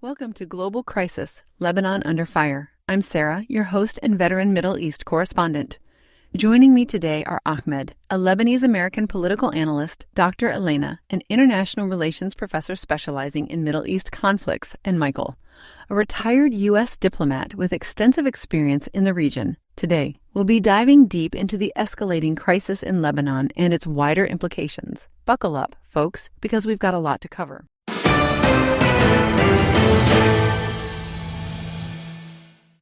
Welcome to Global Crisis, Lebanon Under Fire. I'm Sarah, your host and veteran Middle East correspondent. Joining me today are Ahmed, a Lebanese-American political analyst, Dr. Elena, an international relations professor specializing in Middle East conflicts, and Michael, a retired U.S. diplomat with extensive experience in the region. Today, we'll be diving deep into the escalating crisis in Lebanon and its wider implications. Buckle up, folks, because we've got a lot to cover.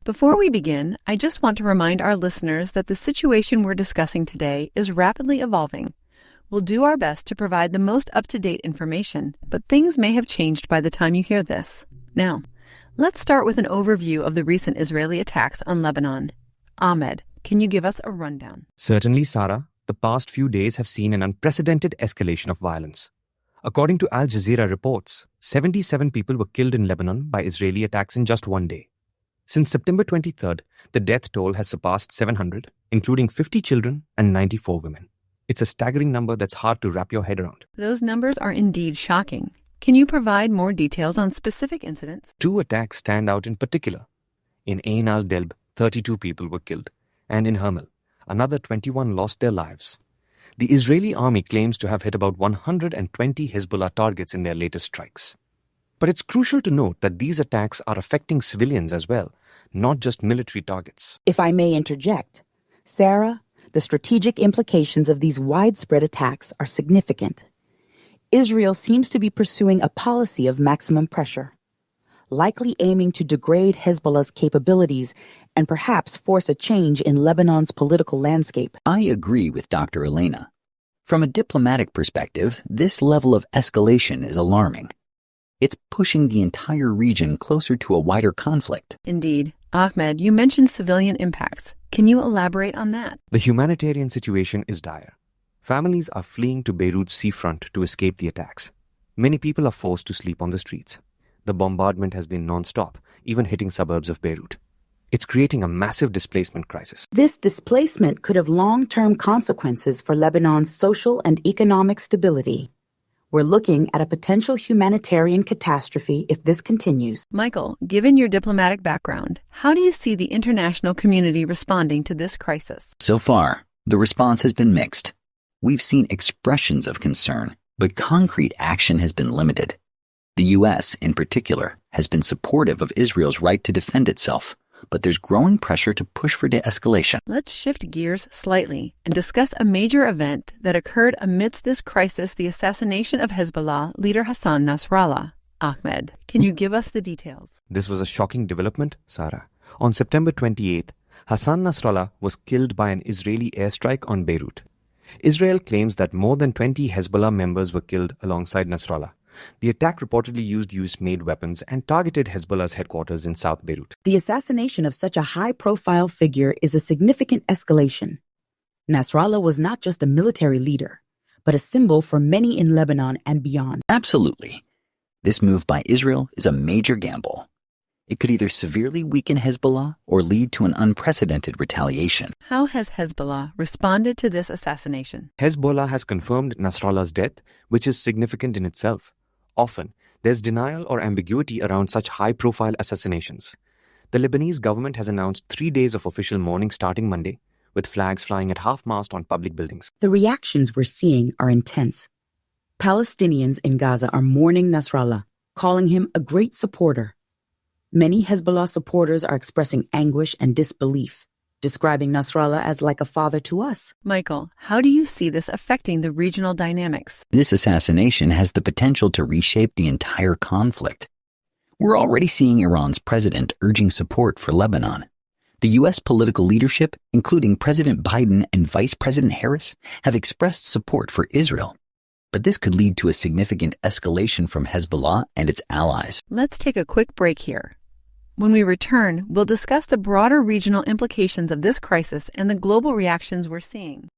Before we begin, I just want to remind our listeners that the situation we're discussing today is rapidly evolving. We'll do our best to provide the most up-to-date information, but things may have changed by the time you hear this. Now, let's start with an overview of the recent Israeli attacks on Lebanon. Ahmed, can you give us a rundown? Certainly, Sarah. The past few days have seen an unprecedented escalation of violence. According to Al Jazeera reports, 77 people were killed in Lebanon by Israeli attacks in just one day. Since September 23rd, the death toll has surpassed 700, including 50 children and 94 women. It's a staggering number that's hard to wrap your head around. Those numbers are indeed shocking. Can you provide more details on specific incidents? Two attacks stand out in particular. In Ain al-Delb, 32 people were killed, and in Hermel, another 21 lost their lives. The Israeli army claims to have hit about 120 Hezbollah targets in their latest strikes. But it's crucial to note that these attacks are affecting civilians as well, not just military targets. If I may interject, Sarah, the strategic implications of these widespread attacks are significant. Israel seems to be pursuing a policy of maximum pressure, likely aiming to degrade Hezbollah's capabilities and perhaps force a change in Lebanon's political landscape. I agree with Dr. Elena. From a diplomatic perspective, this level of escalation is alarming. It's pushing the entire region closer to a wider conflict. Indeed. Ahmed, you mentioned civilian impacts. Can you elaborate on that? The humanitarian situation is dire. Families are fleeing to Beirut's seafront to escape the attacks. Many people are forced to sleep on the streets. The bombardment has been non-stop, even hitting suburbs of Beirut. It's creating a massive displacement crisis. This displacement could have long-term consequences for Lebanon's social and economic stability. We're looking at a potential humanitarian catastrophe if this continues. Michael, given your diplomatic background, how do you see the international community responding to this crisis? So far, the response has been mixed. We've seen expressions of concern, but concrete action has been limited. The U.S., in particular, has been supportive of Israel's right to defend itself, but there's growing pressure to push for de-escalation. Let's shift gears slightly and discuss a major event that occurred amidst this crisis, the assassination of Hezbollah leader Hassan Nasrallah. Ahmed, can you give us the details? This was a shocking development, Sarah. On September 28th, Hassan Nasrallah was killed by an Israeli airstrike on Beirut. Israel claims that more than 20 Hezbollah members were killed alongside Nasrallah. The attack reportedly used US-made weapons and targeted Hezbollah's headquarters in South Beirut. The assassination of such a high-profile figure is a significant escalation. Nasrallah was not just a military leader, but a symbol for many in Lebanon and beyond. Absolutely. This move by Israel is a major gamble. It could either severely weaken Hezbollah or lead to an unprecedented retaliation. How has Hezbollah responded to this assassination? Hezbollah has confirmed Nasrallah's death, which is significant in itself. Often, there's denial or ambiguity around such high-profile assassinations. The Lebanese government has announced 3 days of official mourning starting Monday, with flags flying at half-mast on public buildings. The reactions we're seeing are intense. Palestinians in Gaza are mourning Nasrallah, calling him a great supporter. Many Hezbollah supporters are expressing anguish and disbelief, describing Nasrallah as like a father to us. Michael, how do you see this affecting the regional dynamics? This assassination has the potential to reshape the entire conflict. We're already seeing Iran's president urging support for Lebanon. The U.S. political leadership, including President Biden and Vice President Harris, have expressed support for Israel. But this could lead to a significant escalation from Hezbollah and its allies. Let's take a quick break here. When we return, we'll discuss the broader regional implications of this crisis and the global reactions we're seeing.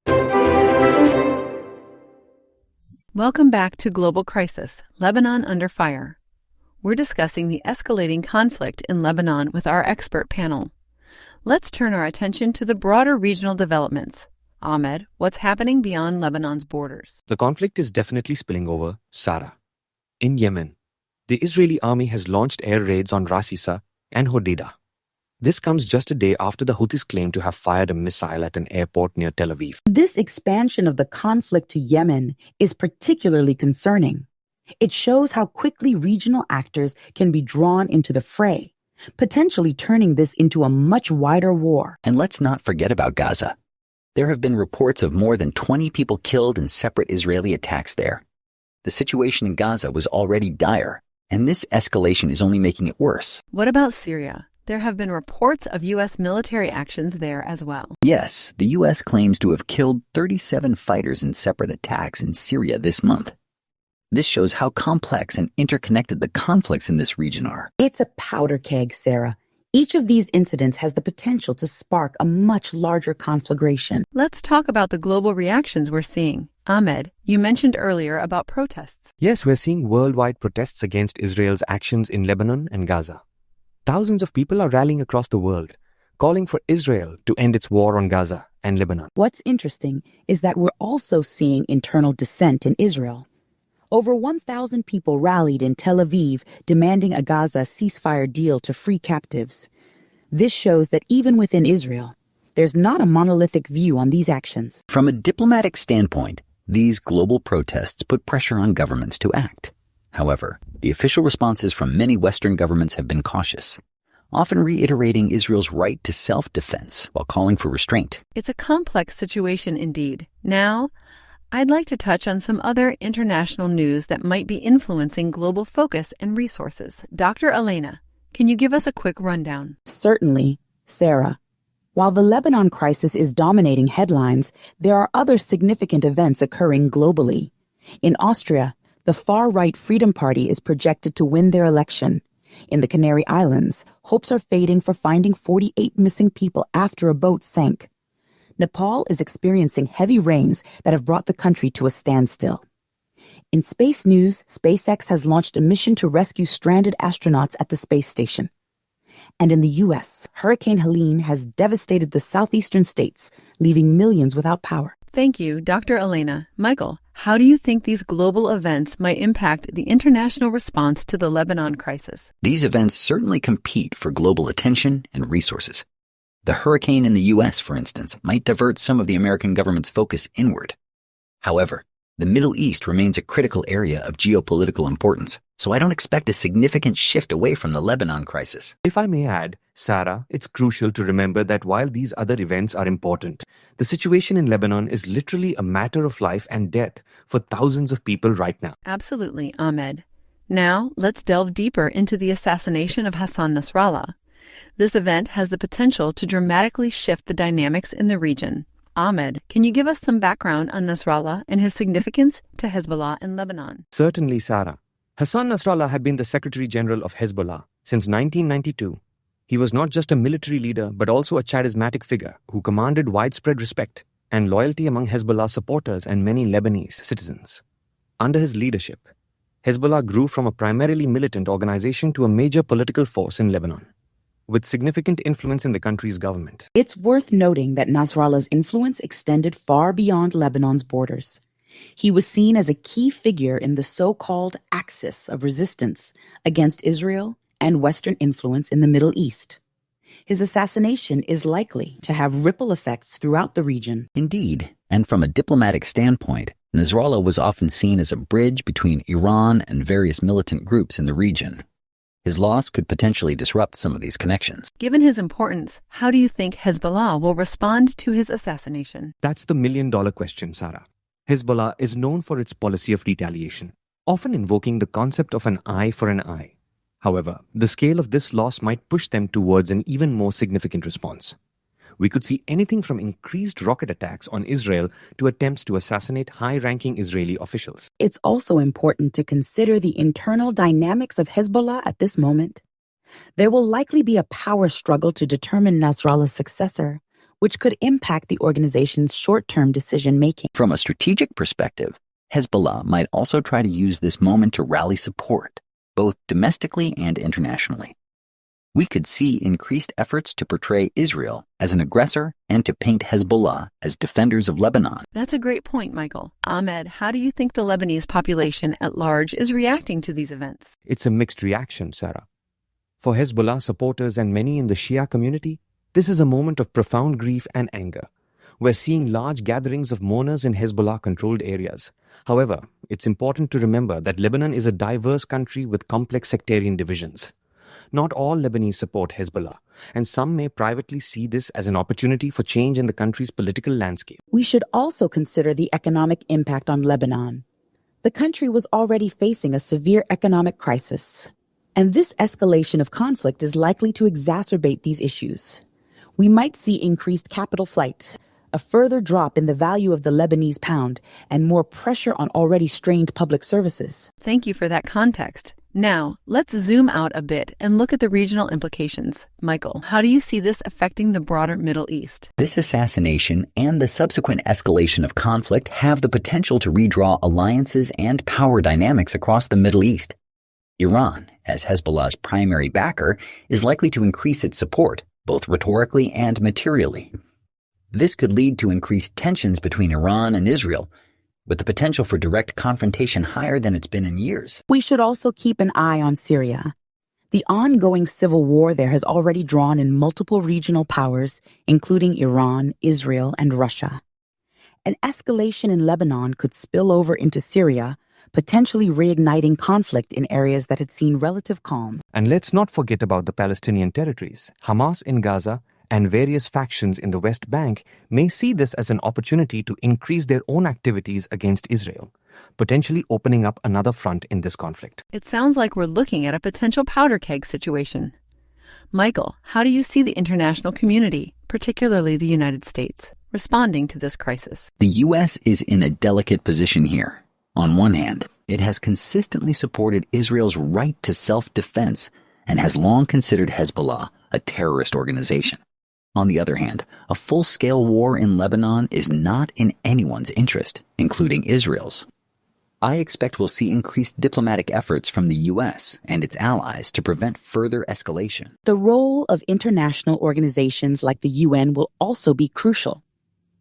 Welcome back to Global Crisis, Lebanon Under Fire. We're discussing the escalating conflict in Lebanon with our expert panel. Let's turn our attention to the broader regional developments. Ahmed, what's happening beyond Lebanon's borders? The conflict is definitely spilling over, Sarah. In Yemen, the Israeli army has launched air raids on Ras Isa and Hodeidah. This comes just a day after the Houthis claimed to have fired a missile at an airport near Tel Aviv. This expansion of the conflict to Yemen is particularly concerning. It shows how quickly regional actors can be drawn into the fray, potentially turning this into a much wider war. And let's not forget about Gaza. There have been reports of more than 20 people killed in separate Israeli attacks there. The situation in Gaza was already dire, and this escalation is only making it worse. What about Syria? There have been reports of U.S. military actions there as well. Yes, the U.S. claims to have killed 37 fighters in separate attacks in Syria this month. This shows how complex and interconnected the conflicts in this region are. It's a powder keg, Sarah. Each of these incidents has the potential to spark a much larger conflagration. Let's talk about the global reactions we're seeing. Ahmed, you mentioned earlier about protests. Yes, we're seeing worldwide protests against Israel's actions in Lebanon and Gaza. Thousands of people are rallying across the world, calling for Israel to end its war on Gaza and Lebanon. What's interesting is that we're also seeing internal dissent in Israel. Over 1,000 people rallied in Tel Aviv demanding a Gaza ceasefire deal to free captives. This shows that even within Israel, there's not a monolithic view on these actions. From a diplomatic standpoint, these global protests put pressure on governments to act. However, the official responses from many Western governments have been cautious, often reiterating Israel's right to self-defense while calling for restraint. It's a complex situation indeed. Now, I'd like to touch on some other international news that might be influencing global focus and resources. Dr. Elena, can you give us a quick rundown? Certainly, Sarah. While the Lebanon crisis is dominating headlines, there are other significant events occurring globally. In Austria, the far-right Freedom Party is projected to win their election. In the Canary Islands, hopes are fading for finding 48 missing people after a boat sank. Nepal is experiencing heavy rains that have brought the country to a standstill. In space news, SpaceX has launched a mission to rescue stranded astronauts at the space station. And in the U.S., Hurricane Helene has devastated the southeastern states, leaving millions without power. Thank you, Dr. Elena. Michael, how do you think these global events might impact the international response to the Lebanon crisis? These events certainly compete for global attention and resources. The hurricane in the U.S., for instance, might divert some of the American government's focus inward. However, the Middle East remains a critical area of geopolitical importance, so I don't expect a significant shift away from the Lebanon crisis. If I may add, Sarah, it's crucial to remember that while these other events are important, the situation in Lebanon is literally a matter of life and death for thousands of people right now. Absolutely, Ahmed. Now, let's delve deeper into the assassination of Hassan Nasrallah. This event has the potential to dramatically shift the dynamics in the region. Ahmed, can you give us some background on Nasrallah and his significance to Hezbollah in Lebanon? Certainly, Sarah. Hassan Nasrallah had been the Secretary General of Hezbollah since 1992. He was not just a military leader, but also a charismatic figure who commanded widespread respect and loyalty among Hezbollah supporters and many Lebanese citizens. Under his leadership, Hezbollah grew from a primarily militant organization to a major political force in Lebanon, with significant influence in the country's government. It's worth noting that Nasrallah's influence extended far beyond Lebanon's borders. He was seen as a key figure in the so-called axis of resistance against Israel and Western influence in the Middle East. His assassination is likely to have ripple effects throughout the region. Indeed, and from a diplomatic standpoint, Nasrallah was often seen as a bridge between Iran and various militant groups in the region. His loss could potentially disrupt some of these connections. Given his importance, how do you think Hezbollah will respond to his assassination? That's the million-dollar question, Sarah. Hezbollah is known for its policy of retaliation, often invoking the concept of an eye for an eye. However, the scale of this loss might push them towards an even more significant response. We could see anything from increased rocket attacks on Israel to attempts to assassinate high-ranking Israeli officials. It's also important to consider the internal dynamics of Hezbollah at this moment. There will likely be a power struggle to determine Nasrallah's successor, which could impact the organization's short-term decision-making. From a strategic perspective, Hezbollah might also try to use this moment to rally support, both domestically and internationally. We could see increased efforts to portray Israel as an aggressor and to paint Hezbollah as defenders of Lebanon. That's a great point, Michael. Ahmed, how do you think the Lebanese population at large is reacting to these events? It's a mixed reaction, Sarah. For Hezbollah supporters and many in the Shia community, this is a moment of profound grief and anger. We're seeing large gatherings of mourners in Hezbollah-controlled areas. However, it's important to remember that Lebanon is a diverse country with complex sectarian divisions. Not all Lebanese support Hezbollah, and some may privately see this as an opportunity for change in the country's political landscape. We should also consider the economic impact on Lebanon. The country was already facing a severe economic crisis, and this escalation of conflict is likely to exacerbate these issues. We might see increased capital flight, a further drop in the value of the Lebanese pound, and more pressure on already strained public services. Thank you for that context. Now, let's zoom out a bit and look at the regional implications. Michael, how do you see this affecting the broader Middle East? This assassination and the subsequent escalation of conflict have the potential to redraw alliances and power dynamics across the Middle East. Iran, as Hezbollah's primary backer, is likely to increase its support, both rhetorically and materially. This could lead to increased tensions between Iran and Israel, with the potential for direct confrontation higher than it's been in years. We should also keep an eye on Syria. The ongoing civil war there has already drawn in multiple regional powers, including Iran, Israel, and Russia. An escalation in Lebanon could spill over into Syria, potentially reigniting conflict in areas that had seen relative calm. And let's not forget about the Palestinian territories. Hamas in Gaza and various factions in the West Bank may see this as an opportunity to increase their own activities against Israel, potentially opening up another front in this conflict. It sounds like we're looking at a potential powder keg situation. Michael, how do you see the international community, particularly the United States, responding to this crisis? The U.S. is in a delicate position here. On one hand, it has consistently supported Israel's right to self-defense and has long considered Hezbollah a terrorist organization. On the other hand, a full-scale war in Lebanon is not in anyone's interest, including Israel's. I expect we'll see increased diplomatic efforts from the U.S. and its allies to prevent further escalation. The role of international organizations like the UN will also be crucial.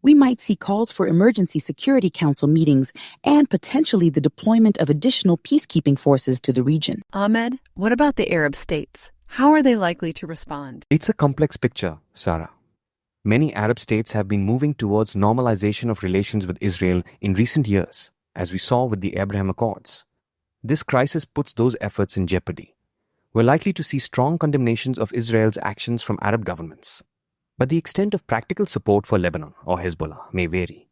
We might see calls for emergency Security Council meetings and potentially the deployment of additional peacekeeping forces to the region. Ahmed, what about the Arab states? How are they likely to respond? It's a complex picture, Sarah. Many Arab states have been moving towards normalization of relations with Israel in recent years, as we saw with the Abraham Accords. This crisis puts those efforts in jeopardy. We're likely to see strong condemnations of Israel's actions from Arab governments. But the extent of practical support for Lebanon or Hezbollah may vary.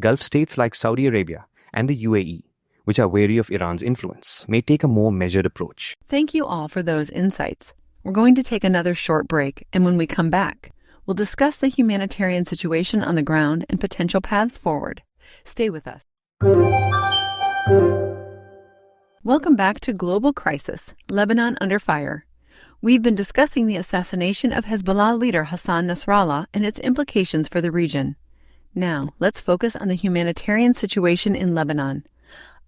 Gulf states like Saudi Arabia and the UAE, which are wary of Iran's influence, may take a more measured approach. Thank you all for those insights. We're going to take another short break, and when we come back, we'll discuss the humanitarian situation on the ground and potential paths forward. Stay with us. Welcome back to Global Crisis, Lebanon Under Fire. We've been discussing the assassination of Hezbollah leader Hassan Nasrallah and its implications for the region. Now, let's focus on the humanitarian situation in Lebanon.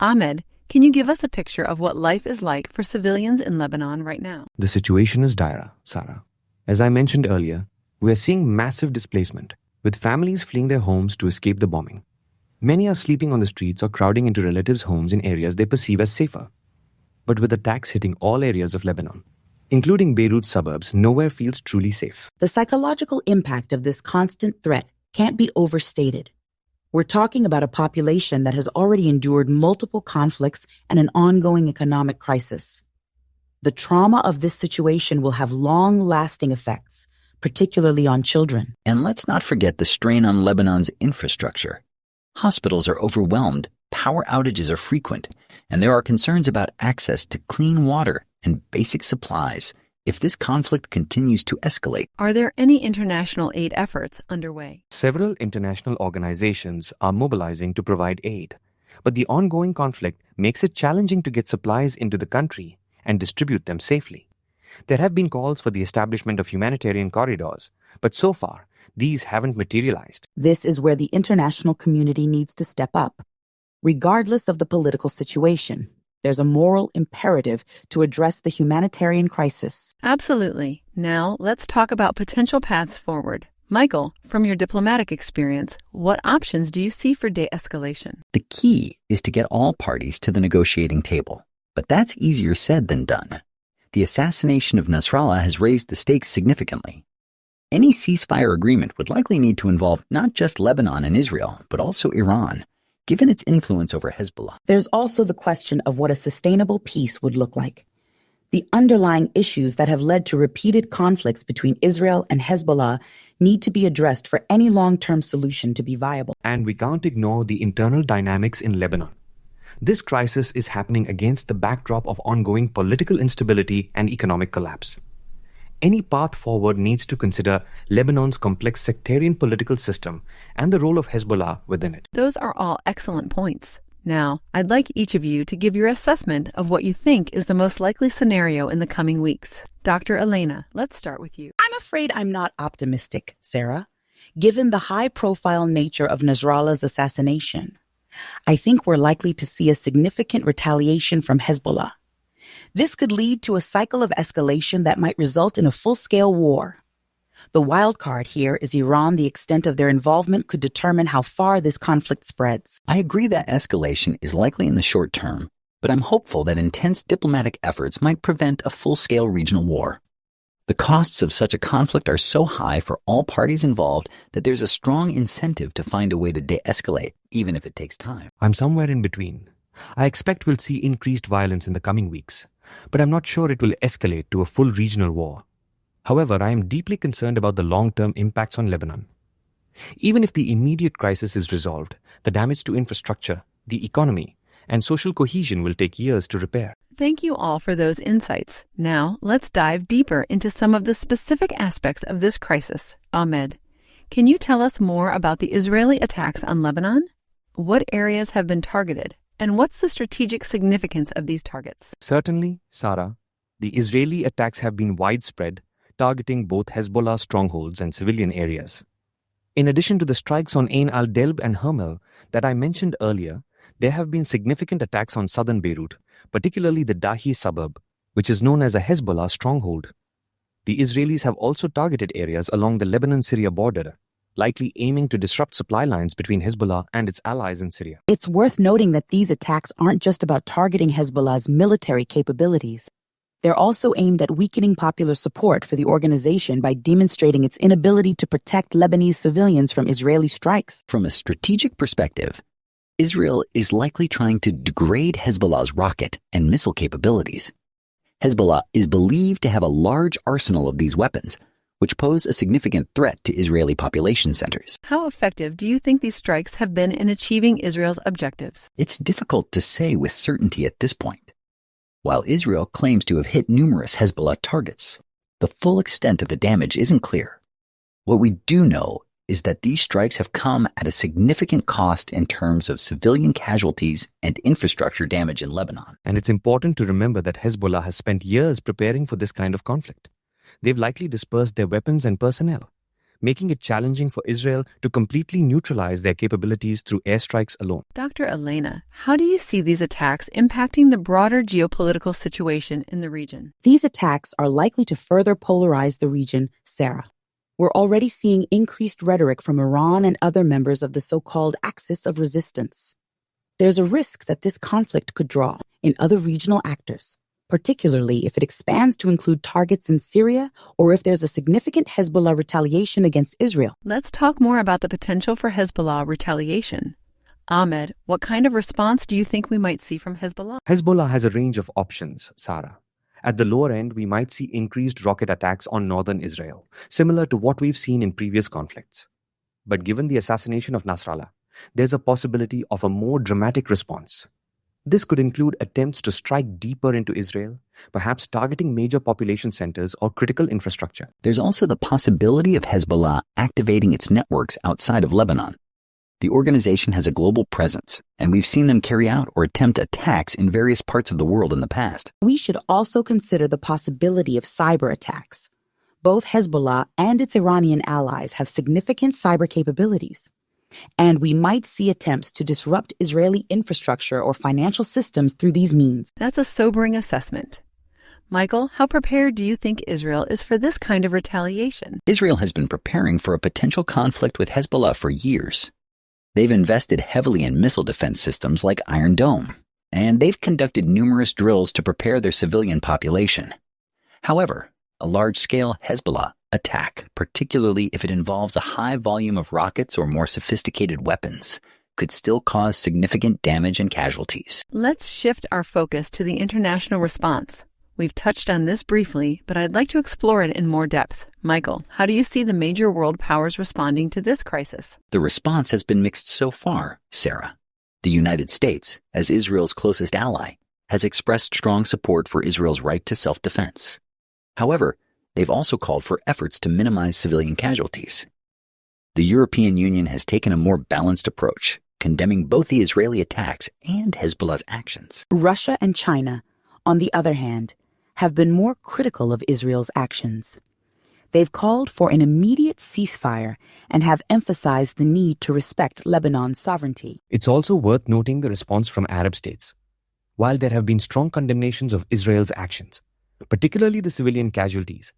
Ahmed, can you give us a picture of what life is like for civilians in Lebanon right now? The situation is dire, Sarah. As I mentioned earlier, we are seeing massive displacement, with families fleeing their homes to escape the bombing. Many are sleeping on the streets or crowding into relatives' homes in areas they perceive as safer. But with attacks hitting all areas of Lebanon, including Beirut suburbs, nowhere feels truly safe. The psychological impact of this constant threat can't be overstated. We're talking about a population that has already endured multiple conflicts and an ongoing economic crisis. The trauma of this situation will have long-lasting effects, particularly on children. And let's not forget the strain on Lebanon's infrastructure. Hospitals are overwhelmed, power outages are frequent, and there are concerns about access to clean water and basic supplies if this conflict continues to escalate. Are there any international aid efforts underway? Several international organizations are mobilizing to provide aid, but the ongoing conflict makes it challenging to get supplies into the country and distribute them safely. There have been calls for the establishment of humanitarian corridors, but so far, these haven't materialized. This is where the international community needs to step up, regardless of the political situation. There's a moral imperative to address the humanitarian crisis. Absolutely. Now, let's talk about potential paths forward. Michael, from your diplomatic experience, what options do you see for de-escalation? The key is to get all parties to the negotiating table, but that's easier said than done. The assassination of Nasrallah has raised the stakes significantly. Any ceasefire agreement would likely need to involve not just Lebanon and Israel, but also Iran, given its influence over Hezbollah. There's also the question of what a sustainable peace would look like. The underlying issues that have led to repeated conflicts between Israel and Hezbollah need to be addressed for any long-term solution to be viable. And we can't ignore the internal dynamics in Lebanon. This crisis is happening against the backdrop of ongoing political instability and economic collapse. Any path forward needs to consider Lebanon's complex sectarian political system and the role of Hezbollah within it. Those are all excellent points. Now, I'd like each of you to give your assessment of what you think is the most likely scenario in the coming weeks. Dr. Elena, let's start with you. I'm afraid I'm not optimistic, Sarah. Given the high-profile nature of Nasrallah's assassination, I think we're likely to see a significant retaliation from Hezbollah. This could lead to a cycle of escalation that might result in a full-scale war. The wild card here is Iran. The extent of their involvement could determine how far this conflict spreads. I agree that escalation is likely in the short term, but I'm hopeful that intense diplomatic efforts might prevent a full-scale regional war. The costs of such a conflict are so high for all parties involved that there's a strong incentive to find a way to de-escalate, even if it takes time. I'm somewhere in between. I expect we'll see increased violence in the coming weeks, but I'm not sure it will escalate to a full regional war. However, I am deeply concerned about the long-term impacts on Lebanon. Even if the immediate crisis is resolved, the damage to infrastructure, the economy, and social cohesion will take years to repair. Thank you all for those insights. Now, let's dive deeper into some of the specific aspects of this crisis. Ahmed, can you tell us more about the Israeli attacks on Lebanon? What areas have been targeted, and what's the strategic significance of these targets? Certainly, Sarah, the Israeli attacks have been widespread, targeting both Hezbollah strongholds and civilian areas. In addition to the strikes on Ain al-Delb and Hermel that I mentioned earlier, there have been significant attacks on southern Beirut, particularly the Dahi suburb, which is known as a Hezbollah stronghold. The Israelis have also targeted areas along the Lebanon-Syria border, likely aiming to disrupt supply lines between Hezbollah and its allies in Syria. It's worth noting that these attacks aren't just about targeting Hezbollah's military capabilities. They're also aimed at weakening popular support for the organization by demonstrating its inability to protect Lebanese civilians from Israeli strikes. From a strategic perspective, Israel is likely trying to degrade Hezbollah's rocket and missile capabilities. Hezbollah is believed to have a large arsenal of these weapons, which pose a significant threat to Israeli population centers. How effective do you think these strikes have been in achieving Israel's objectives? It's difficult to say with certainty at this point. While Israel claims to have hit numerous Hezbollah targets, the full extent of the damage isn't clear. What we do know is that these strikes have come at a significant cost in terms of civilian casualties and infrastructure damage in Lebanon. And it's important to remember that Hezbollah has spent years preparing for this kind of conflict. They've likely dispersed their weapons and personnel, making it challenging for Israel to completely neutralize their capabilities through airstrikes alone. Dr. Elena, how do you see these attacks impacting the broader geopolitical situation in the region? These attacks are likely to further polarize the region, Sarah. We're already seeing increased rhetoric from Iran and other members of the so-called Axis of Resistance. There's a risk that this conflict could draw in other regional actors, particularly if it expands to include targets in Syria or if there's a significant Hezbollah retaliation against Israel. Let's talk more about the potential for Hezbollah retaliation. Ahmed, what kind of response do you think we might see from Hezbollah? Hezbollah has a range of options, Sarah. At the lower end, we might see increased rocket attacks on northern Israel, similar to what we've seen in previous conflicts. But given the assassination of Nasrallah, there's a possibility of a more dramatic response. This could include attempts to strike deeper into Israel, perhaps targeting major population centers or critical infrastructure. There's also the possibility of Hezbollah activating its networks outside of Lebanon. The organization has a global presence, and we've seen them carry out or attempt attacks in various parts of the world in the past. We should also consider the possibility of cyber attacks. Both Hezbollah and its Iranian allies have significant cyber capabilities. And we might see attempts to disrupt Israeli infrastructure or financial systems through these means. That's a sobering assessment. Michael, how prepared do you think Israel is for this kind of retaliation? Israel has been preparing for a potential conflict with Hezbollah for years. They've invested heavily in missile defense systems like Iron Dome, and they've conducted numerous drills to prepare their civilian population. However, a large-scale Hezbollah attack, particularly if it involves a high volume of rockets or more sophisticated weapons, could still cause significant damage and casualties. Let's shift our focus to the international response. We've touched on this briefly, but I'd like to explore it in more depth. Michael, how do you see the major world powers responding to this crisis? The response has been mixed so far, Sarah. The United States, as Israel's closest ally, has expressed strong support for Israel's right to self-defense. However, they've also called for efforts to minimize civilian casualties. The European Union has taken a more balanced approach, condemning both the Israeli attacks and Hezbollah's actions. Russia and China, on the other hand, have been more critical of Israel's actions. They've called for an immediate ceasefire and have emphasized the need to respect Lebanon's sovereignty. It's also worth noting the response from Arab states. While there have been strong condemnations of Israel's actions, particularly the civilian casualties,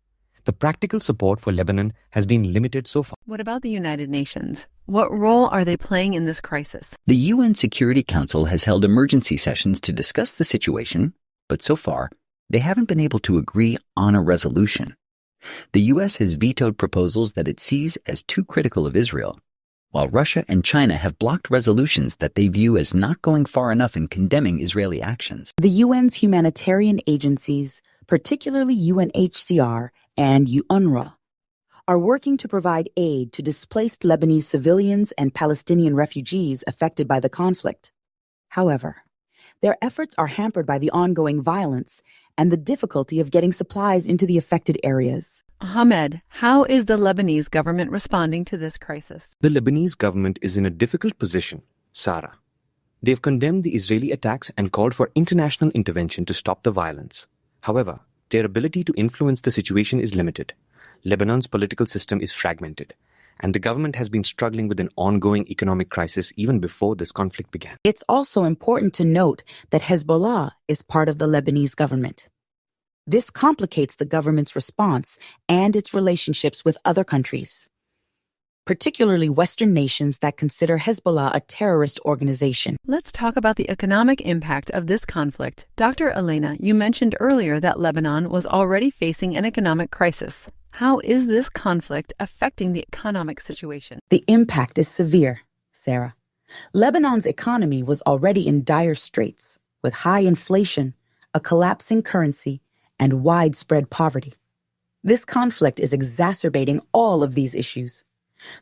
the practical support for Lebanon has been limited so far. What about the United Nations? What role are they playing in this crisis? The UN Security Council has held emergency sessions to discuss the situation, but so far, they haven't been able to agree on a resolution. The U.S. has vetoed proposals that it sees as too critical of Israel, while Russia and China have blocked resolutions that they view as not going far enough in condemning Israeli actions. The UN's humanitarian agencies, particularly UNHCR and UNRWA, are working to provide aid to displaced Lebanese civilians and Palestinian refugees affected by the conflict. However, their efforts are hampered by the ongoing violence and the difficulty of getting supplies into the affected areas. Ahmed, how is the Lebanese government responding to this crisis? The Lebanese government is in a difficult position, Sarah. They've condemned the Israeli attacks and called for international intervention to stop the violence. However, their ability to influence the situation is limited. Lebanon's political system is fragmented, and the government has been struggling with an ongoing economic crisis even before this conflict began. It's also important to note that Hezbollah is part of the Lebanese government. This complicates the government's response and its relationships with other countries, particularly Western nations that consider Hezbollah a terrorist organization. Let's talk about the economic impact of this conflict. Dr. Elena, you mentioned earlier that Lebanon was already facing an economic crisis. How is this conflict affecting the economic situation? The impact is severe, Sarah. Lebanon's economy was already in dire straits, with high inflation, a collapsing currency, and widespread poverty. This conflict is exacerbating all of these issues.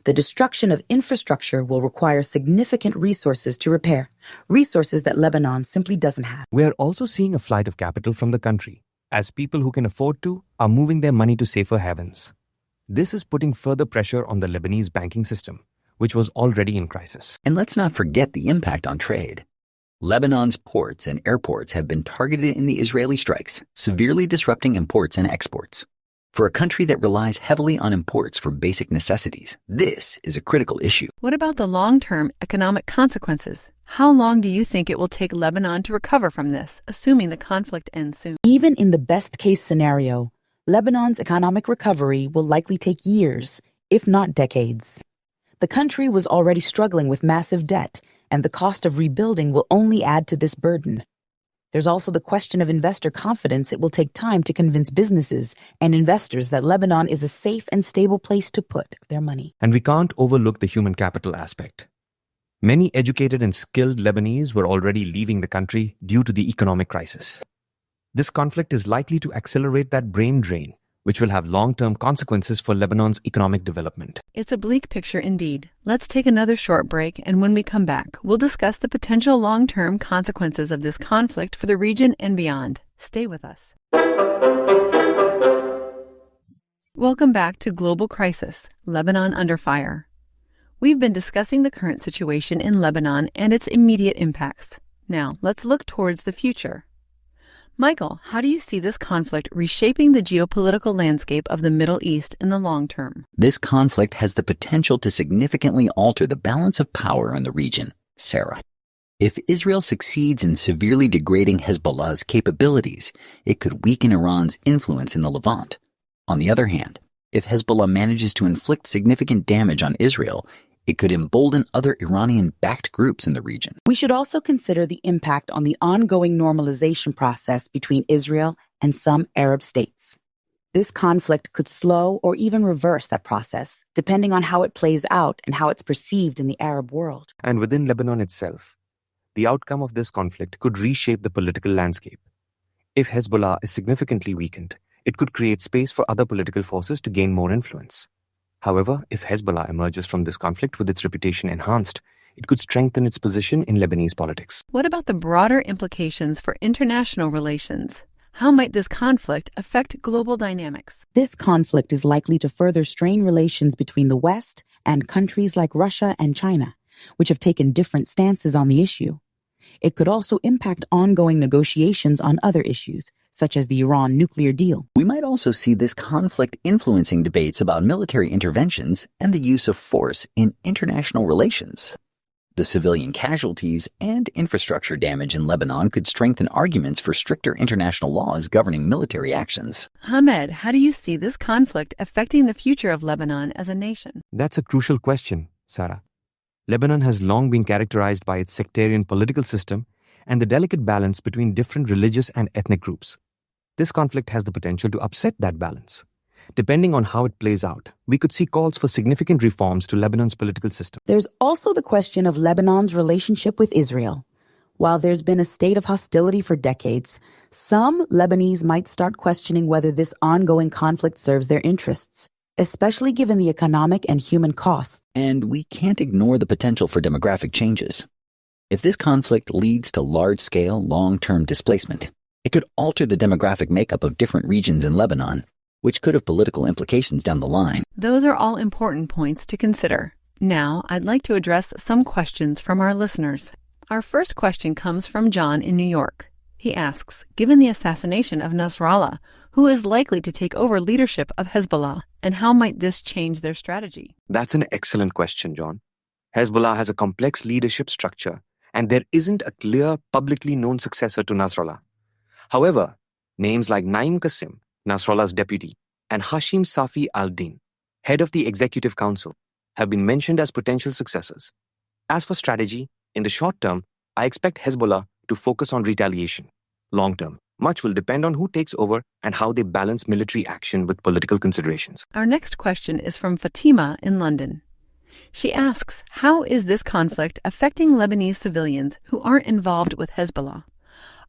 The destruction of infrastructure will require significant resources to repair, resources that Lebanon simply doesn't have. We are also seeing a flight of capital from the country, as people who can afford to are moving their money to safer havens. This is putting further pressure on the Lebanese banking system, which was already in crisis. And let's not forget the impact on trade. Lebanon's ports and airports have been targeted in the Israeli strikes, severely disrupting imports and exports. For a country that relies heavily on imports for basic necessities, this is a critical issue. What about the long-term economic consequences? How long do you think it will take Lebanon to recover from this, assuming the conflict ends soon? Even in the best-case scenario, Lebanon's economic recovery will likely take years, if not decades. The country was already struggling with massive debt, and the cost of rebuilding will only add to this burden. There's also the question of investor confidence. It will take time to convince businesses and investors that Lebanon is a safe and stable place to put their money. And we can't overlook the human capital aspect. Many educated and skilled Lebanese were already leaving the country due to the economic crisis. This conflict is likely to accelerate that brain drain, which will have long-term consequences for Lebanon's economic development. It's a bleak picture indeed. Let's take another short break, and when we come back, we'll discuss the potential long-term consequences of this conflict for the region and beyond. Stay with us. Welcome back to Global Crisis, Lebanon Under Fire. We've been discussing the current situation in Lebanon and its immediate impacts. Now, let's look towards the future. Michael, how do you see this conflict reshaping the geopolitical landscape of the Middle East in the long term? This conflict has the potential to significantly alter the balance of power in the region, Sarah. If Israel succeeds in severely degrading Hezbollah's capabilities, it could weaken Iran's influence in the Levant. On the other hand, if Hezbollah manages to inflict significant damage on Israel, it could embolden other Iranian-backed groups in the region. We should also consider the impact on the ongoing normalization process between Israel and some Arab states. This conflict could slow or even reverse that process, depending on how it plays out and how it's perceived in the Arab world. And within Lebanon itself, the outcome of this conflict could reshape the political landscape. If Hezbollah is significantly weakened, it could create space for other political forces to gain more influence. However, if Hezbollah emerges from this conflict with its reputation enhanced, it could strengthen its position in Lebanese politics. What about the broader implications for international relations? How might this conflict affect global dynamics? This conflict is likely to further strain relations between the West and countries like Russia and China, which have taken different stances on the issue. It could also impact ongoing negotiations on other issues, such as the Iran nuclear deal. We might also see this conflict influencing debates about military interventions and the use of force in international relations. The civilian casualties and infrastructure damage in Lebanon could strengthen arguments for stricter international laws governing military actions. Hamed, how do you see this conflict affecting the future of Lebanon as a nation? That's a crucial question, Sarah. Lebanon has long been characterized by its sectarian political system and the delicate balance between different religious and ethnic groups. This conflict has the potential to upset that balance. Depending on how it plays out, we could see calls for significant reforms to Lebanon's political system. There's also the question of Lebanon's relationship with Israel. While there's been a state of hostility for decades, some Lebanese might start questioning whether this ongoing conflict serves their interests, especially given the economic and human costs. And we can't ignore the potential for demographic changes. If this conflict leads to large-scale, long-term displacement, it could alter the demographic makeup of different regions in Lebanon, which could have political implications down the line. Those are all important points to consider. Now, I'd like to address some questions from our listeners. Our first question comes from John in New York. He asks, given the assassination of Nasrallah, who is likely to take over leadership of Hezbollah, and how might this change their strategy? That's an excellent question, John. Hezbollah has a complex leadership structure, and there isn't a clear, publicly known successor to Nasrallah. However, names like Naim Qasim, Nasrallah's deputy, and Hashim Safi al-Din, head of the Executive Council, have been mentioned as potential successors. As for strategy, in the short term, I expect Hezbollah to focus on retaliation. Long term, much will depend on who takes over and how they balance military action with political considerations. Our next question is from Fatima in London. She asks, how is this conflict affecting Lebanese civilians who aren't involved with Hezbollah?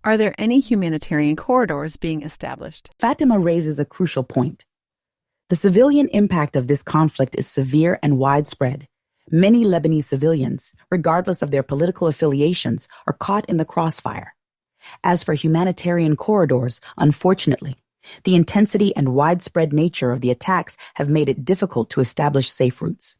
Are there any humanitarian corridors being established? Fatima raises a crucial point. The civilian impact of this conflict is severe and widespread. Many Lebanese civilians, regardless of their political affiliations, are caught in the crossfire. As for humanitarian corridors, unfortunately, the intensity and widespread nature of the attacks have made it difficult to establish safe routes.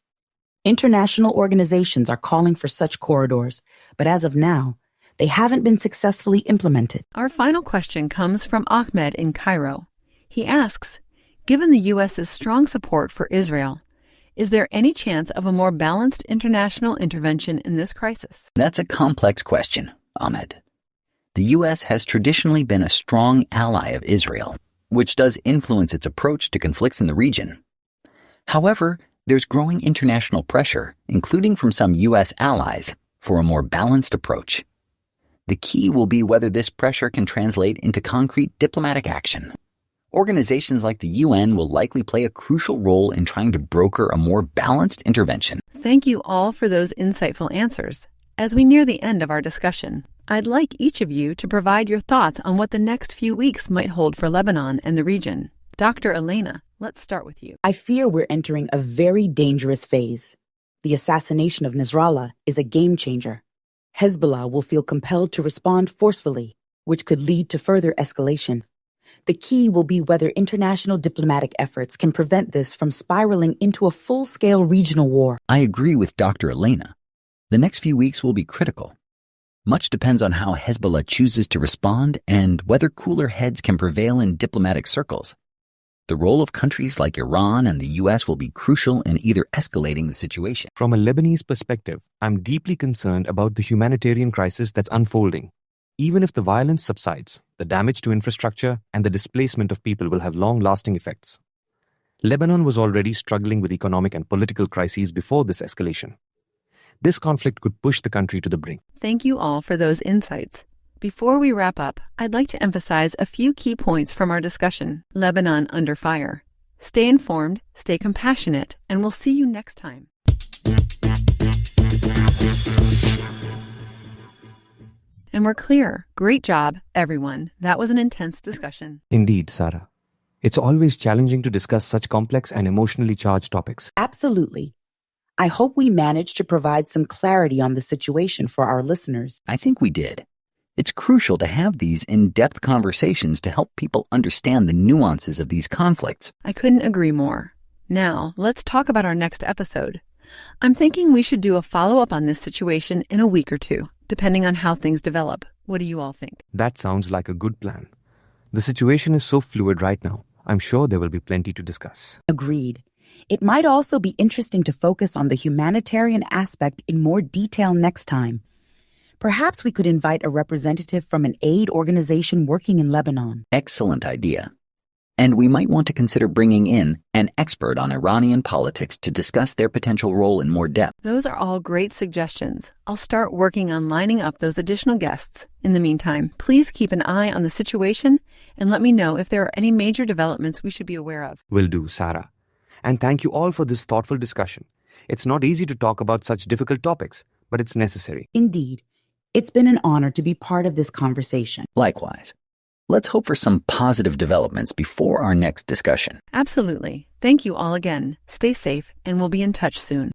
International organizations are calling for such corridors, but as of now, they haven't been successfully implemented. Our final question comes from Ahmed in Cairo. He asks, given the U.S.'s strong support for Israel, is there any chance of a more balanced international intervention in this crisis? That's a complex question, Ahmed. The U.S. has traditionally been a strong ally of Israel, which does influence its approach to conflicts in the region. However, there's growing international pressure, including from some U.S. allies, for a more balanced approach. The key will be whether this pressure can translate into concrete diplomatic action. Organizations like the UN will likely play a crucial role in trying to broker a more balanced intervention. Thank you all for those insightful answers. As we near the end of our discussion, I'd like each of you to provide your thoughts on what the next few weeks might hold for Lebanon and the region. Dr. Elena, let's start with you. I fear we're entering a very dangerous phase. The assassination of Nasrallah is a game changer. Hezbollah will feel compelled to respond forcefully, which could lead to further escalation. The key will be whether international diplomatic efforts can prevent this from spiraling into a full-scale regional war. I agree with Dr. Elena. The next few weeks will be critical. Much depends on how Hezbollah chooses to respond and whether cooler heads can prevail in diplomatic circles. The role of countries like Iran and the U.S. will be crucial in either escalating the situation. From a Lebanese perspective, I'm deeply concerned about the humanitarian crisis that's unfolding. Even if the violence subsides, the damage to infrastructure and the displacement of people will have long-lasting effects. Lebanon was already struggling with economic and political crises before this escalation. This conflict could push the country to the brink. Thank you all for those insights. Before we wrap up, I'd like to emphasize a few key points from our discussion, Lebanon Under Fire. Stay informed, stay compassionate, and we'll see you next time. And we're clear. Great job, everyone. That was an intense discussion. Indeed, Sarah. It's always challenging to discuss such complex and emotionally charged topics. Absolutely. I hope we managed to provide some clarity on the situation for our listeners. I think we did. It's crucial to have these in-depth conversations to help people understand the nuances of these conflicts. I couldn't agree more. Now, let's talk about our next episode. I'm thinking we should do a follow-up on this situation in a week or two, depending on how things develop. What do you all think? That sounds like a good plan. The situation is so fluid right now. I'm sure there will be plenty to discuss. Agreed. It might also be interesting to focus on the humanitarian aspect in more detail next time. Perhaps we could invite a representative from an aid organization working in Lebanon. Excellent idea. And we might want to consider bringing in an expert on Iranian politics to discuss their potential role in more depth. Those are all great suggestions. I'll start working on lining up those additional guests. In the meantime, please keep an eye on the situation and let me know if there are any major developments we should be aware of. Will do, Sarah. And thank you all for this thoughtful discussion. It's not easy to talk about such difficult topics, but it's necessary. Indeed. It's been an honor to be part of this conversation. Likewise. Let's hope for some positive developments before our next discussion. Absolutely. Thank you all again. Stay safe, and we'll be in touch soon.